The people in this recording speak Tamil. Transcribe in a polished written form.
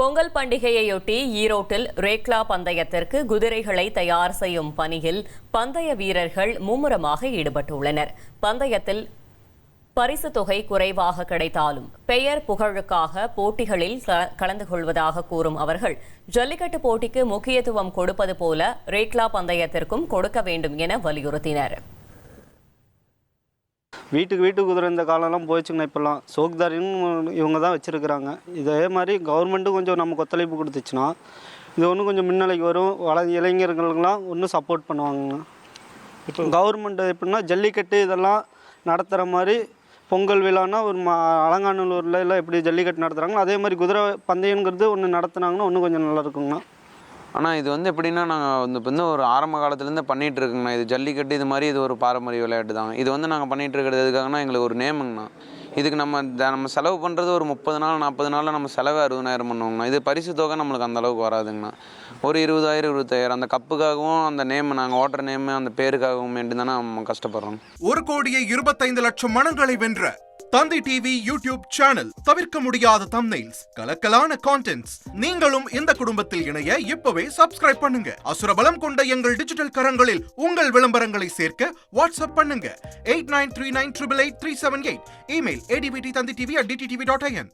பொங்கல் பண்டிகையையொட்டி ஈரோட்டில் ரேக்லா பந்தயத்திற்கு குதிரைகளை தயார் செய்யும் பணியில் பந்தய வீரர்கள் மும்முரமாக ஈடுபட்டுள்ளனர். பந்தயத்தில் பரிசு தொகை குறைவாக கிடைத்தாலும் பெயர் புகழுக்காக போட்டிகளில் கலந்து கொள்வதாக கூறும் அவர்கள் ஜல்லிக்கட்டு போட்டிக்கு முக்கியத்துவம் கொடுப்பது போல ரேக்லா பந்தயத்திற்கும் கொடுக்க வேண்டும் என வலியுறுத்தினர். வீட்டுக்கு குதிரை இந்த காலம்லாம் போயிடுச்சுங்கண்ணா. இப்போல்லாம் சோக்தாரின்னு இவங்க தான் வச்சுருக்குறாங்க. இதே மாதிரி கவர்மெண்ட்டும் கொஞ்சம் நமக்கு ஒத்துழைப்பு கொடுத்துச்சுன்னா இது ஒன்றும் கொஞ்சம் முன்னிலைக்கு வரும். இளைஞர்களுக்கெல்லாம் ஒன்றும் சப்போர்ட் பண்ணுவாங்கண்ணா. இப்போ கவர்மெண்ட் எப்படின்னா ஜல்லிக்கட்டு இதெல்லாம் நடத்துகிற மாதிரி பொங்கல் விழான்னா ஒரு அலங்காநல்லூரில் எல்லாம் எப்படி ஜல்லிக்கட்டு நடத்துகிறாங்களோ அதே மாதிரி குதிரை பந்தயங்கிறது ஒன்று நடத்துனாங்கன்னா இன்னும் கொஞ்சம் நல்லா இருக்குங்கண்ணா. ஆனால் இது எப்படின்னா நாங்கள் இப்போ ஒரு ஆரம்ப காலத்துலேருந்து பண்ணிகிட்டு இருக்கோங்கண்ணா. இது ஜல்லிக்கட்டு இது மாதிரி இது ஒரு பாரம்பரிய விளையாட்டு தாங்க. இது நாங்கள் பண்ணிகிட்டு இருக்கிறது எதுக்காகனா எங்களுக்கு ஒரு நேமுங்கண்ணா. இதுக்கு நம்ம செலவு பண்ணுறது ஒரு 30 நாள் 40 நாளில் நம்ம செலவு 60,000 பண்ணுவோங்கண்ணா. இது பரிசு தொகை நம்மளுக்கு அந்த அளவுக்கு வராதுங்கண்ணா. ஒரு 20,000 25,000 அந்த கப்புக்காகவும் அந்த நேம் நாங்கள் ஓட்டுற நேமு அந்த பேருக்காகவும் வேண்டி தானே நம்ம கஷ்டப்படுறோம். 1,25,00,000 மனங்களை வென்ற தந்தி டிவி யூடியூப் சேனல். தவிர்க்க முடியாத தம்ப்நெயில்ஸ், கலக்கலான கான்டென்ட்ஸ். நீங்களும் இந்த குடும்பத்தில் இணைய இப்பவே சப்ஸ்கிரைப் பண்ணுங்க. அசுரபலம் கொண்ட எங்கள் டிஜிட்டல் கரங்களில் உங்கள் விளம்பரங்களை சேர்க்க வாட்ஸ்அப் பண்ணுங்க 8939888378. Email advttanditv@dttv.in.